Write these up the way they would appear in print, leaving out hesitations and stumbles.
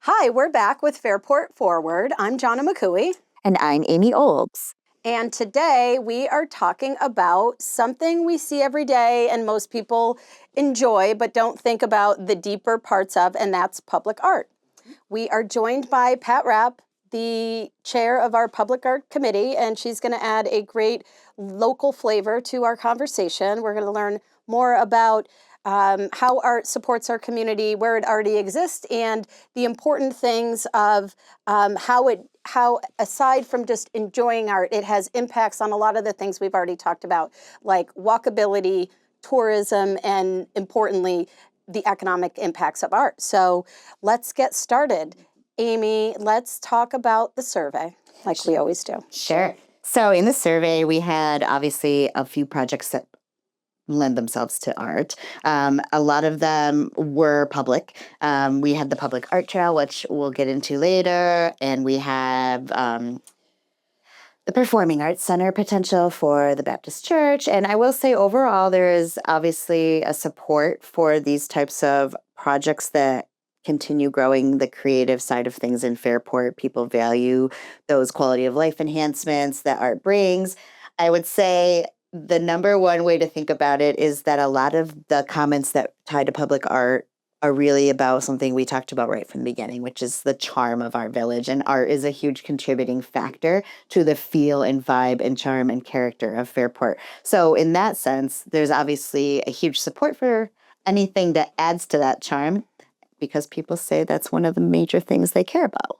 Hi, we're back with Fairport Forward. I'm Jonna McCooey. And I'm Amy Olds. And today we are talking about something we see every day and most people enjoy but don't think about the deeper parts of, and that's public art. We are joined by Pat Rapp, the chair of our Public Art Committee, and she's going to add a great local flavor to our conversation. We're going to learn more about how art supports our community, where it already exists, and the important things of how aside from just enjoying art, it has impacts on a lot of the things we've already talked about, like walkability, tourism, and importantly, the economic impacts of art. So let's get started. Amy, let's talk about the survey, like we always do. Sure. So in the survey, we had obviously a few projects that lend themselves to art. A lot of them were public. We had the public art trail, which we'll get into later, and we have the Performing Arts Center potential for the Baptist Church. And I will say overall, there is obviously a support for these types of projects that continue growing the creative side of things in Fairport. People value those quality of life enhancements that art brings. I would say the number one way to think about it is that a lot of the comments that tie to public art are really about something we talked about right from the beginning, which is the charm of our village. And art is a huge contributing factor to the feel and vibe and charm and character of Fairport. So in that sense, there's obviously a huge support for anything that adds to that charm, because people say that's one of the major things they care about.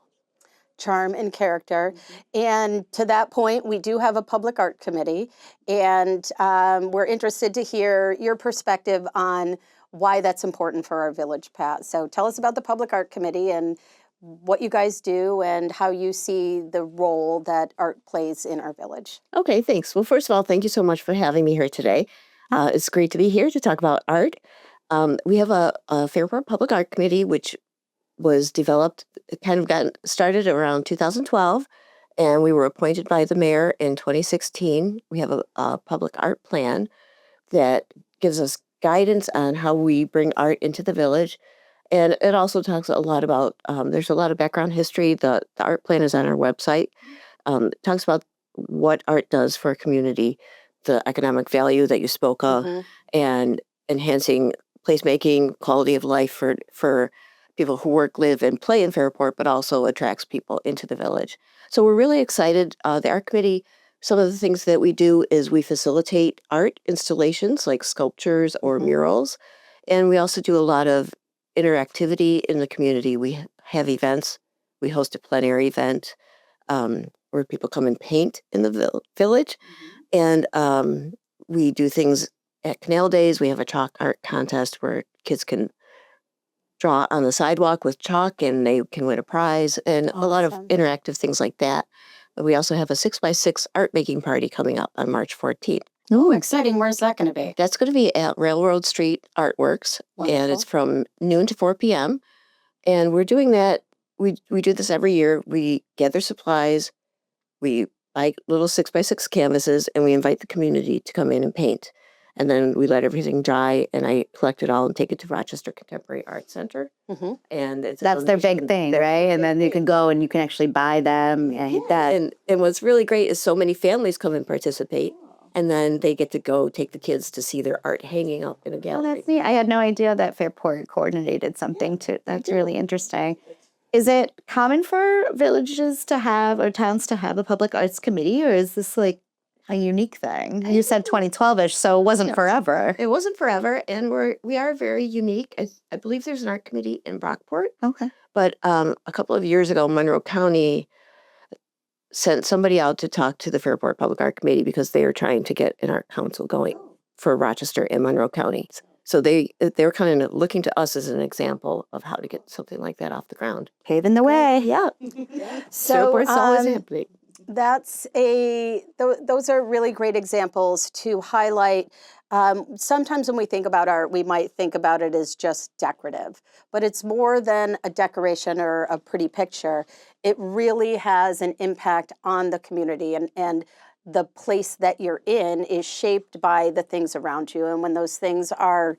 Charm and character. And to that point, we do have a public art committee, and we're interested to hear your perspective on why that's important for our village, Pat. So tell us about the public art committee and what you guys do and how you see the role that art plays in our village. Okay, thanks. Well, first of all, thank you so much for having me here today. It's great to be here to talk about art. We have a Fairport Public Art Committee, which was developed, got started around 2012, and we were appointed by the mayor in 2016. We have a public art plan that gives us guidance on how we bring art into the village. And it also talks a lot about, there's a lot of background history. The art plan is on our website. It talks about what art does for a community, the economic value that you spoke of, and enhancing placemaking, quality of life for people who work, live, and play in Fairport, but also attracts people into the village. So we're really excited. The art committee, some of the things that we do is we facilitate art installations like sculptures or murals. And we also do a lot of interactivity in the community. We have events. We host a plenary event where people come and paint in the village. And we do things at Canal Days. We have a chalk art contest where kids can draw on the sidewalk with chalk and they can win a prize, and a lot of interactive things like that. But we also have a 6x6 art making party coming up on March 14th. Oh, exciting. Where's that going to be? That's going to be at Railroad Street Artworks. Wonderful. And it's from noon to 4 p.m. And we're doing that. We do this every year. We gather supplies, we buy little 6x6 canvases, and we invite the community to come in and paint. And then we let everything dry, and I collect it all and take it to Rochester Contemporary Art Center. And That's their big thing, right? And then you can go and you can actually buy them. And what's really great is so many families come and participate, and then they get to go take the kids to see their art hanging up in a gallery. Oh, that's neat. I had no idea that Fairport coordinated something too. That's really interesting. Is it common for villages to have, or towns to have, a public arts committee, or is this like a unique thing? You said 2012-ish, so it wasn't forever. It wasn't forever, and we are very unique. I believe there's an art committee in Brockport. Okay. But a couple of years ago, Monroe County sent somebody out to talk to the Fairport Public Art Committee because they are trying to get an art council going for Rochester and Monroe counties. So they're kind of looking to us as an example of how to get something like that off the ground. Paving the way. Yeah. So Fairport's always happening. Those are really great examples to highlight. Sometimes when we think about art, we might think about it as just decorative, but it's more than a decoration or a pretty picture. It really has an impact on the community, and the place that you're in is shaped by the things around you. And when those things are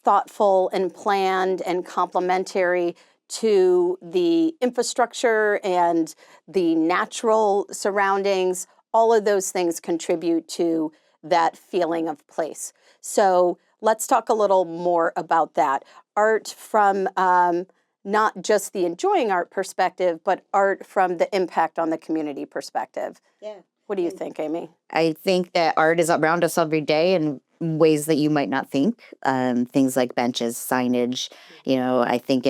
thoughtful and planned and complementary to the infrastructure and the natural surroundings. All of those things contribute to that feeling of place. So let's talk a little more about that. Art from not just the enjoying art perspective, but art from the impact on the community perspective. Yeah. What do you think, Amy? I think that art is around us every day in ways that you might not think. Things like benches, signage. I think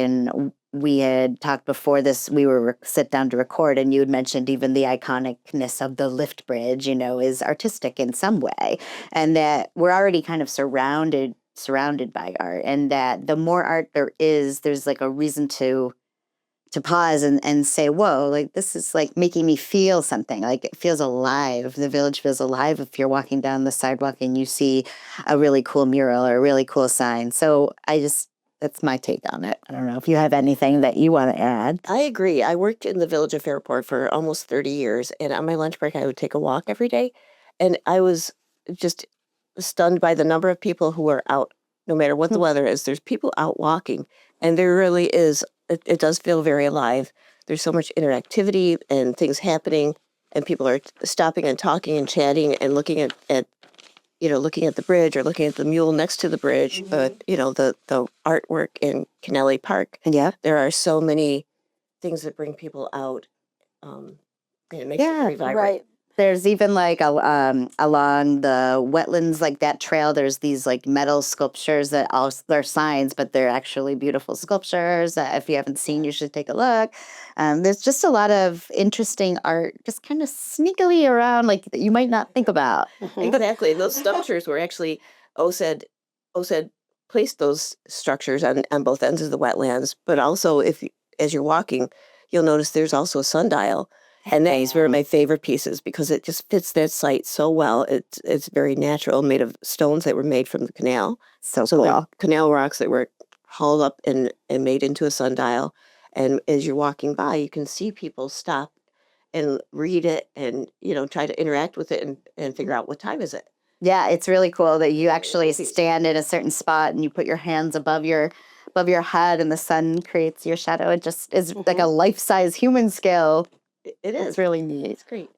we had talked before this, we were sit down to record, and you had mentioned even the iconicness of the lift bridge, is artistic in some way, and that we're already kind of surrounded by art, and that the more art there is, there's like a reason to pause and say, whoa, like this is like making me feel something. Like it feels alive. The village feels alive if you're walking down the sidewalk and you see a really cool mural or a really cool sign. So that's my take on it. I don't know if you have anything that you want to add. I agree. I worked in the village of Fairport for almost 30 years, and on my lunch break, I would take a walk every day. And I was just stunned by the number of people who are out, no matter what the weather is. There's people out walking, and there really is, it does feel very alive. There's so much interactivity and things happening, and people are stopping and talking and chatting and looking at looking at the bridge or looking at the mule next to the bridge, the artwork in Kennelly Park. And yeah, There are so many things that bring people out. And it makes it very vibrant. Right. There's even like along the wetlands, like that trail, there's these like metal sculptures that they're signs, but they're actually beautiful sculptures that if you haven't seen, you should take a look. There's just a lot of interesting art just kind of sneakily around, like that you might not think about. Exactly. Those structures were actually OCED placed those structures on both ends of the wetlands, but also as you're walking, you'll notice there's also a sundial. And these were my favorite pieces because it just fits that site so well. It's very natural, made of stones that were made from the canal. So So cool. they're canal rocks that were hauled up and made into a sundial. And as you're walking by, you can see people stop and read it and, try to interact with it and figure out what time is it. Yeah, it's really cool that you actually stand in a certain spot and you put your hands above your head and the sun creates your shadow. It just is like a life-size human scale. It is. It's really neat. It's great.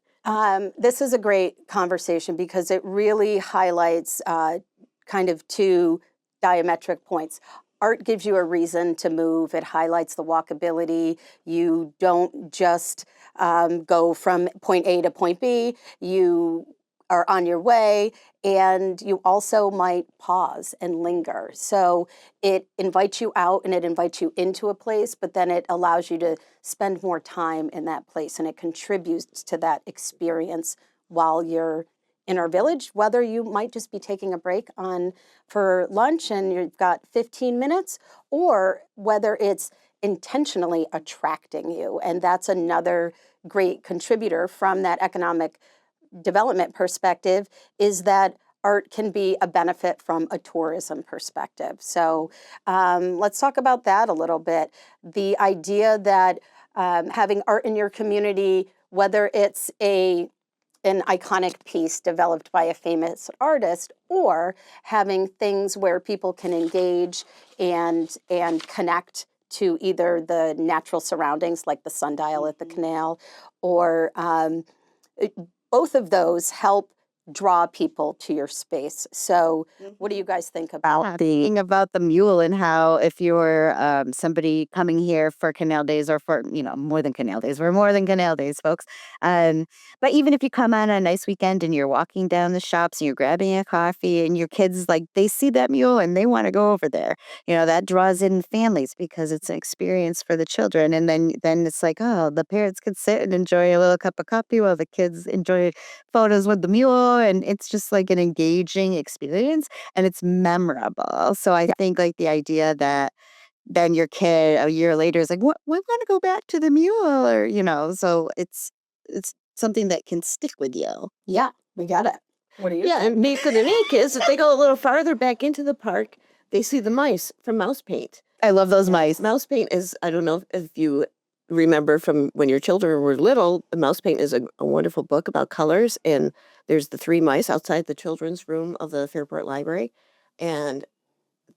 This is a great conversation because it really highlights kind of two diametric points. Art gives you a reason to move. It highlights the walkability. You don't just go from point A to point B. You are on your way, and you also might pause and linger. So it invites you out and it invites you into a place, but then it allows you to spend more time in that place, and it contributes to that experience while you're in our village, whether you might just be taking a break for lunch and you've got 15 minutes, or whether it's intentionally attracting you. And that's another great contributor from that economic development perspective, is that art can be a benefit from a tourism perspective. So let's talk about that a little bit. The idea that having art in your community, whether it's an iconic piece developed by a famous artist, or having things where people can engage and connect to either the natural surroundings like the sundial at the canal, or both of those help draw people to your space. So what do you guys think about the mule, and how if you're somebody coming here for Canal Days, or for more than Canal Days, we're more than Canal Days, folks. But even if you come on a nice weekend and you're walking down the shops and you're grabbing a coffee, and your kids, like, they see that mule and they want to go over there, that draws in families because it's an experience for the children. And then it's like, oh, the parents can sit and enjoy a little cup of coffee while the kids enjoy photos with the mule, and it's just like an engaging experience, and it's memorable. So I think like the idea that then your kid a year later is like, what, we want to go back to the mule, or so it's something that can stick with you. Yeah, we got it. What do you Yeah, think? and for the new kids, if they go a little farther back into the park, they see the mice from Mouse Paint. I love those mice. Mouse Paint is, I don't know if you remember from when your children were little, Mouse Paint is a wonderful book about colors, and there's the 3 mice outside the children's room of the Fairport Library, and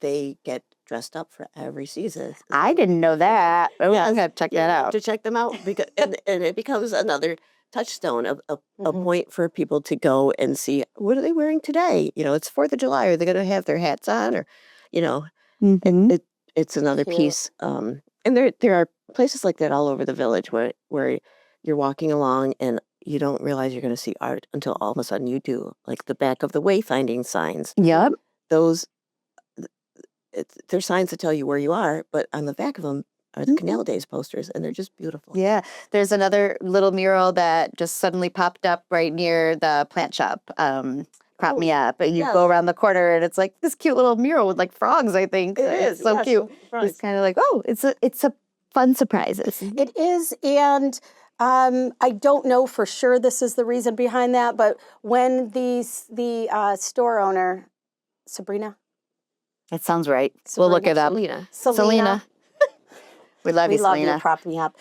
they get dressed up for every season. I didn't know that. Oh, Yes. I'm gonna check that out. To check them out because and it becomes another touchstone of a point for people to go and see what are they wearing today. It's 4th of July. Are they going to have their hats on or, you know, Mhm. it's another Cute. piece. And there are places like that all over the village where you're walking along and you don't realize you're going to see art until all of a sudden you do. Like the back of the wayfinding signs. Yep. Those they're signs that tell you where you are, but on the back of them are the Canal Days posters, and they're just beautiful. Yeah. There's another little mural that just suddenly popped up right near the plant shop. Prop me up, and you yes. go around the corner, and it's like this cute little mural with like frogs. I think It it's is, so yes, cute. frogs. It's kind of like, oh, it's a fun surprises. It is, and I don't know for sure this is the reason behind that, but when the store owner, Sabrina, That sounds right. We'll look it up. Selena. We love we you, love you, Selena. prop me up.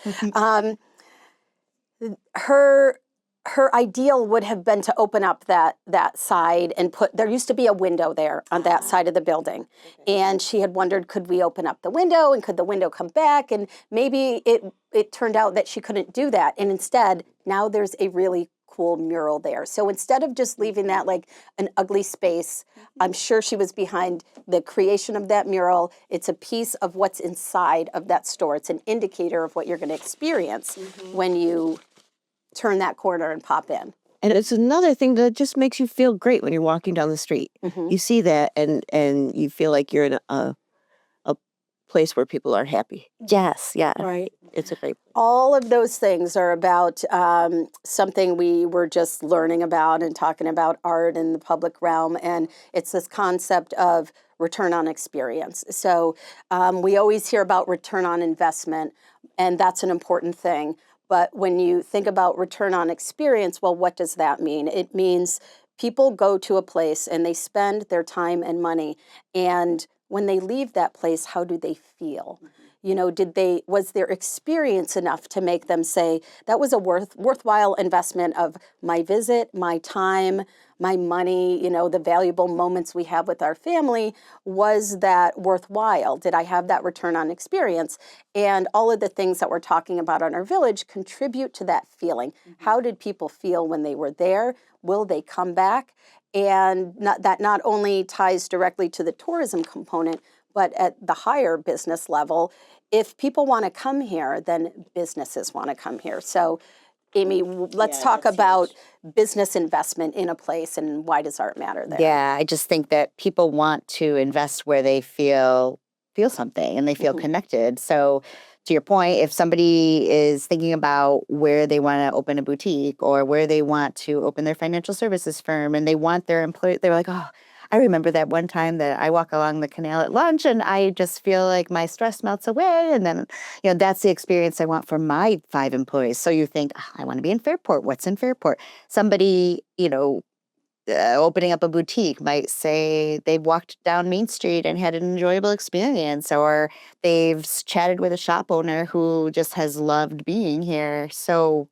Her ideal would have been to open up that side and there used to be a window there on that side of the building. And she had wondered, could we open up the window and could the window come back? And maybe it turned out that she couldn't do that. And instead, now there's a really cool mural there. So instead of just leaving that like an ugly space, I'm sure she was behind the creation of that mural. It's a piece of what's inside of that store. It's an indicator of what you're going to experience when you turn that corner and pop in. And it's another thing that just makes you feel great when you're walking down the street. You see that and you feel like you're in a place where people are happy. Yes, yeah. Right. It's a great. All of those things are about something we were just learning about and talking about art in the public realm. And it's this concept of return on experience. So we always hear about return on investment, and that's an important thing. But when you think about return on experience, well, what does that mean? It means people go to a place and they spend their time and money, and when they leave that place, how do they feel? Was their experience enough to make them say, that was a worthwhile investment of my visit, my time, my money, the valuable moments we have with our family, was that worthwhile? Did I have that return on experience? And all of the things that we're talking about on our village contribute to that feeling. How did people feel when they were there? Will they come back? And that not only ties directly to the tourism component, but at the higher business level, if people want to come here, then businesses want to come here. So, Amy, let's talk about business investment in a place and why does art matter there? Yeah, I just think that people want to invest where they feel something and they feel connected. So to your point, if somebody is thinking about where they want to open a boutique or where they want to open their financial services firm and they want their employee, they're like, oh, I remember that one time that I walk along the canal at lunch and I just feel like my stress melts away. And then, that's the experience I want for my 5 employees. So you think, I want to be in Fairport. What's in Fairport? Somebody, opening up a boutique might say they've walked down Main Street and had an enjoyable experience, or they've chatted with a shop owner who just has loved being here. So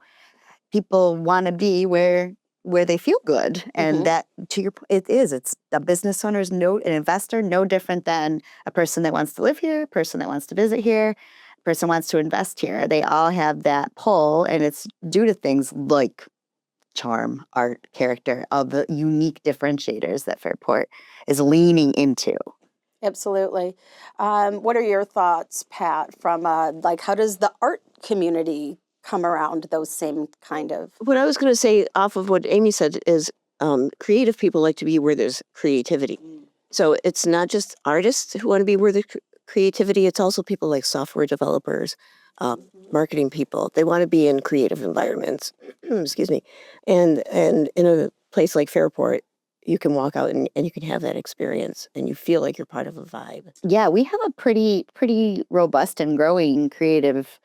people want to be where they feel good. And that, to your point, it's a business owner an investor, no different than a person that wants to live here, a person that wants to visit here, a person wants to invest here. They all have that pull, and it's due to things like charm, art, character, of the unique differentiators that Fairport is leaning into. Absolutely. What are your thoughts, Pat, from how does the art community come around those same kind of? What I was going to say off of what Amy said is creative people like to be where there's creativity. So it's not just artists who want to be where there's creativity, it's also people like software developers, marketing people. They want to be in creative environments. Excuse me. And in a place like Fairport, you can walk out and you can have that experience and you feel like you're part of a vibe. Yeah, we have a pretty robust and growing creative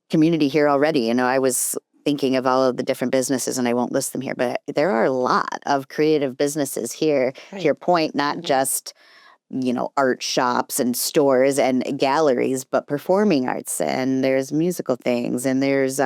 community here already. I was thinking of all of the different businesses, and I won't list them here, but there are a lot of creative businesses here. Right. To your point, not just art shops and stores and galleries, but performing arts, and there's musical things, and there's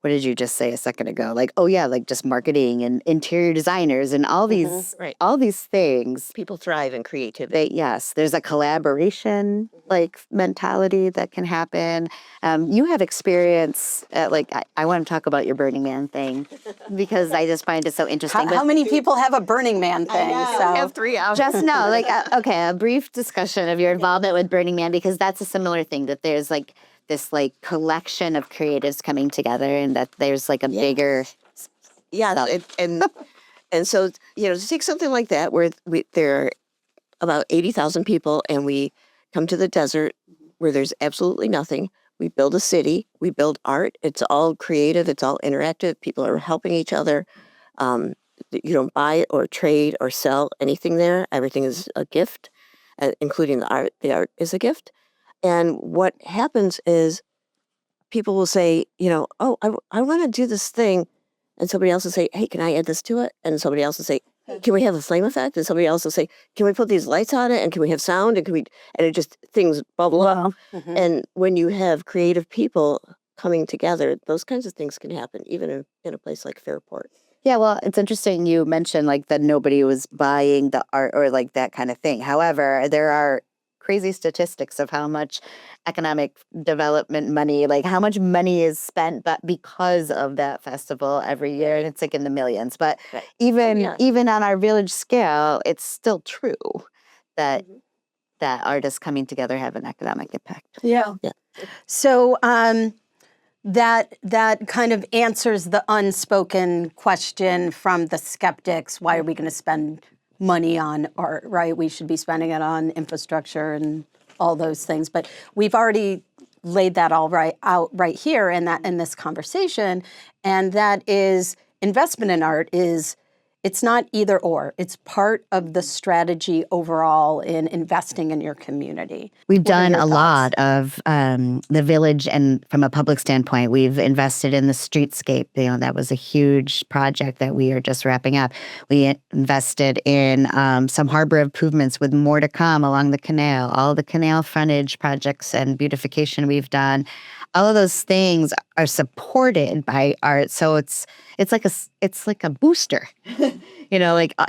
what did you just say a second ago? Like, oh yeah, like just marketing and interior designers and all these Right. all these things. People thrive in creativity. Yes, there's a collaboration like mentality that can happen. You have experience at I want to talk about your Burning Man thing because I just find it so interesting. How many people have a Burning Man thing? I have 3 hours. Just know, okay, a brief discussion of your involvement with Burning Man, because that's a similar thing, that there's this collection of creatives coming together, and that there's a bigger. Yeah, and so to take something like that where there are about 80,000 people, and we come to the desert where there's absolutely nothing. We build a city. We build art. It's all creative. It's all interactive. People are helping each other. You don't buy or trade or sell anything there. Everything is a gift, including the art. The art is a gift. And what happens is people will say, oh, I want to do this thing. And somebody else will say, hey, can I add this to it? And somebody else will say, can we have a flame effect? And somebody else will say, can we put these lights on it? And can we have sound? And and it just, things bubble up. Mhm. And when you have creative people coming together, those kinds of things can happen, even in a place like Fairport. Yeah, well, it's interesting you mentioned that nobody was buying the art or that kind of thing. However, there are crazy statistics of how much economic development money, how much money is spent but because of that festival every year, and it's in the millions. But Right. even on our village scale, it's still true that Mhm. that artists coming together have an economic impact. Yeah. Yeah. So that kind of answers the unspoken question from the skeptics. Why are we going to spend money on art, right? We should be spending it on infrastructure and all those things. But we've already laid that all out right here in this conversation. And that is, investment in art it's not either or. It's part of the strategy overall in investing in your community. We've What are done your a thoughts? lot of the village, and from a public standpoint, we've invested in the streetscape. That was a huge project that we are just wrapping up. We invested in some harbor improvements, with more to come along the canal. All the canal frontage projects and beautification we've done. All of those things are supported by art, so it's like a booster.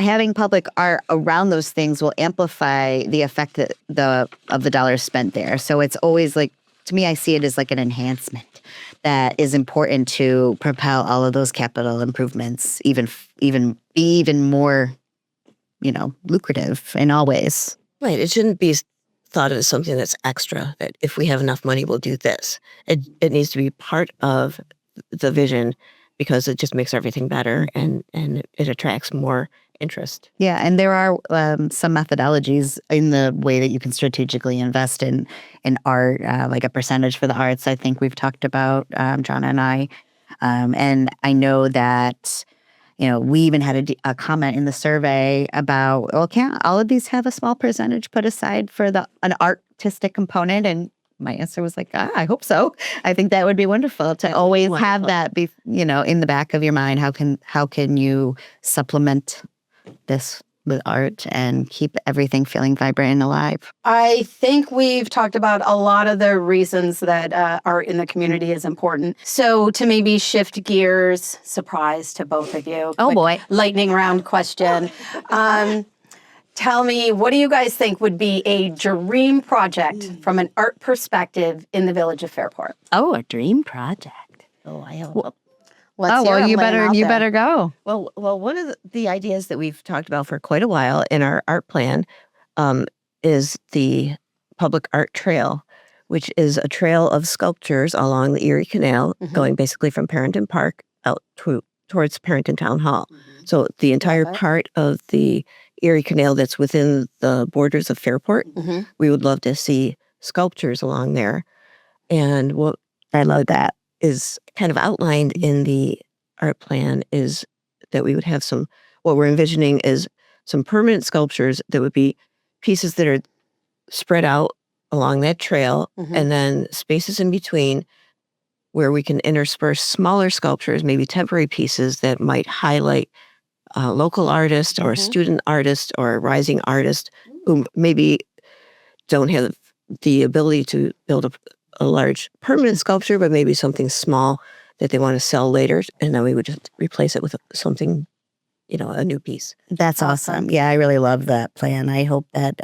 Having public art around those things will amplify the effect of the dollars spent there. So it's always to me, I see it as an enhancement that is important to propel all of those capital improvements, even be even more, lucrative in all ways. Right. It shouldn't be thought of as something that's extra, that if we have enough money, we'll do this. It needs to be part of the vision, because it just makes everything better, and it attracts more interest. Yeah, and there are some methodologies in the way that you can strategically invest in art, like a percentage for the arts. I think we've talked about, John and I, and I know that we even had a comment in the survey about, well, can't all of these have a small percentage put aside for an artistic component? And my answer was I hope so. I think that would be wonderful to always have that be, in the back of your mind. How can you supplement this with art and keep everything feeling vibrant and alive? I think we've talked about a lot of the reasons that art in the community is important. So to maybe shift gears, surprise to both of you. Oh, boy. Lightning round question. Tell me, what do you guys think would be a dream project from an art perspective in the village of Fairport? Oh, a dream project. Oh, I have. Let's hear 'em, you lay 'em better out you there. better go. Well, one of the ideas that we've talked about for quite a while in our art plan is the public art trail, which is a trail of sculptures along the Erie Canal, going basically from Parrington Park out towards Parrington Town Hall. So the entire Love it. part of the Erie Canal that's within the borders of Fairport, we would love to see sculptures along there. And what I love that is kind of outlined in the art plan is that we would have what we're envisioning is some permanent sculptures that would be pieces that are spread out along that trail, and then spaces in between where we can intersperse smaller sculptures, maybe temporary pieces that might highlight a local artist or a student artist or a rising artist who maybe don't have the ability to build a large permanent sculpture, but maybe something small that they want to sell later, and then we would just replace it with something, a new piece. That's awesome. Yeah, I really love that plan. I hope that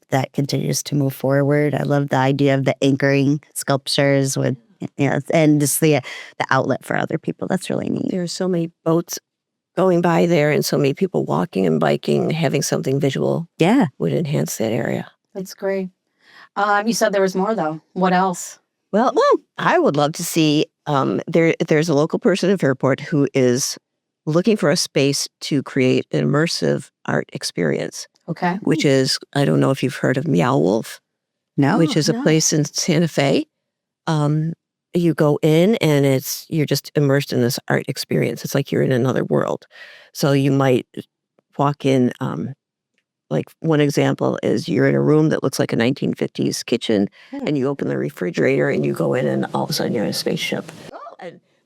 that continues to move forward. I love the idea of the anchoring sculptures with, and just the outlet for other people. That's really neat. There are so many boats going by there, and so many people walking and biking. Having something visual, would enhance that area. That's great. You said there was more, though. What else? Well, I would love to see. There's a local person in Fairport who is looking for a space to create an immersive art experience. Okay. Which is, I don't know if you've heard of Meow Wolf. No. Which is a place in Santa Fe. You go in and you're just immersed in this art experience. It's like you're in another world. So you might walk in, like one example is you're in a room that looks like a 1950s kitchen, and you open the refrigerator and you go in and all of a sudden you're in a spaceship.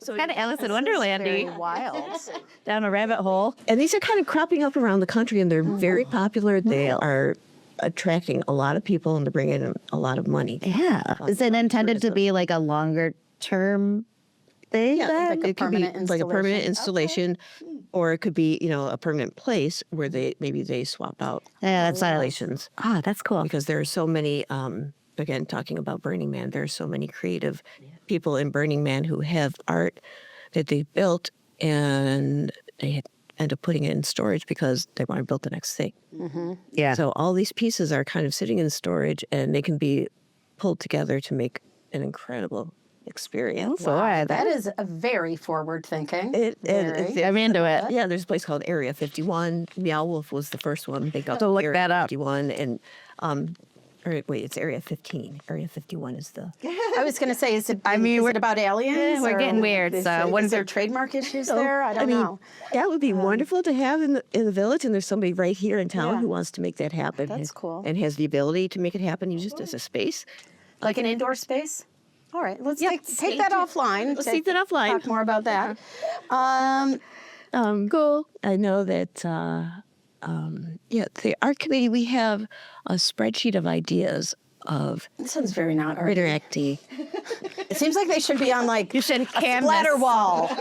So kind of Alice in Wonderland-y. Wild. Down a rabbit hole. And these are kind of cropping up around the country, and they're very popular. They are attracting a lot of people, and they're bringing in a lot of money. Yeah. Is it intended to be like a longer term thing? Like a It could be permanent like a permanent installation. installation, or it could be, a permanent place where they swap out Yeah, that's installations. that's cool. Because there are so many, again, talking about Burning Man, there are so many creative people in Burning Man who have art that they built, and they end up putting it in storage because they want to build the next thing. Yeah. So all these pieces are kind of sitting in storage, and they can be pulled together to make an incredible experience. Wow, that is a very forward thinking. I'm into it. Yeah, there's a place called Area 51. Meow Wolf was the first one. They got So look Area that up. 51, and it's Area 15. Area 51 is the. I was going to say, is it about aliens? Yeah, we're getting weird. So Is there trademark issues there? I don't know. That would be wonderful to have in the village, and there's somebody right here in town who wants to make that happen. That's cool. And has the ability to make it happen just as a space. Like an indoor space? All right, let's take that offline. Let's take that offline. Talk more about that. Cool. I know that, the art committee, we have a spreadsheet of ideas of This sounds very not art. interacting. It seems like they should be on like You should a canvas. splatter wall.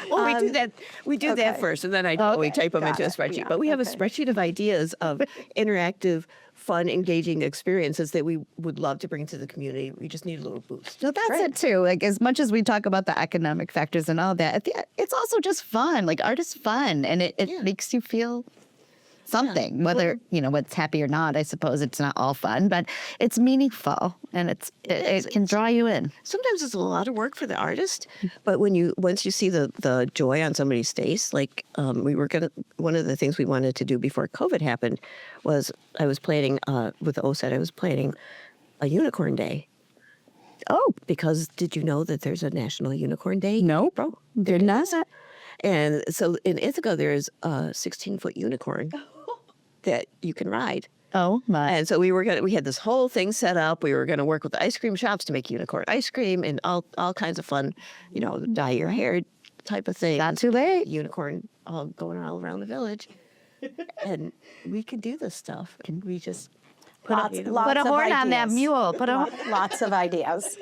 Well, we do that. We do that first, and then we type them into a spreadsheet. Yeah, But we have a spreadsheet of ideas of interactive, fun, engaging experiences that we would love to bring to the community. We just need a little boost. So that's it too. Like as much as we talk about the economic factors and all that, it's also just fun. Like art is fun, and it makes you feel something. Whether what's happy or not, I suppose it's not all fun, but it's meaningful and it can draw you in. Sometimes it's a lot of work for the artist, but once you see the joy on somebody's face, like one of the things we wanted to do before COVID happened was I was planning with OCED. I was planning a unicorn day. Oh, because did you know that there's a National Unicorn Day? No, bro, did not. And so in Ithaca, there's a 16-foot unicorn that you can ride. Oh my! And so we had this whole thing set up. We were gonna work with the ice cream shops to make unicorn ice cream and all kinds of fun, dye your hair type of thing. Not too late. Unicorn all going all around the village, and we could do this stuff. And we just Put a horn on that mule. Lots of ideas.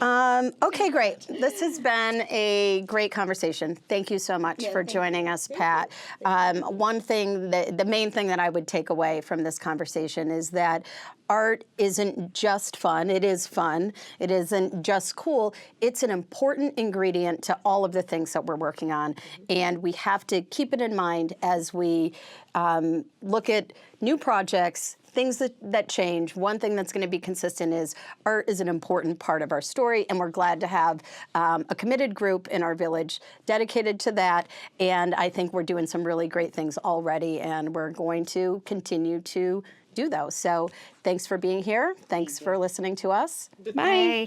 Okay, great. This has been a great conversation. Thank you so much for joining us, Pat. One thing, the main thing that I would take away from this conversation is that art isn't just fun. It is fun. It isn't just cool. It's an important ingredient to all of the things that we're working on, and we have to keep it in mind as we look at new projects, things that change. One thing that's going to be consistent is art is an important part of our story, and we're glad to have a committed group in our village dedicated to that. And I think we're doing some really great things already, and we're going to continue to do those. So thanks for being here. Thanks for listening to us. Bye.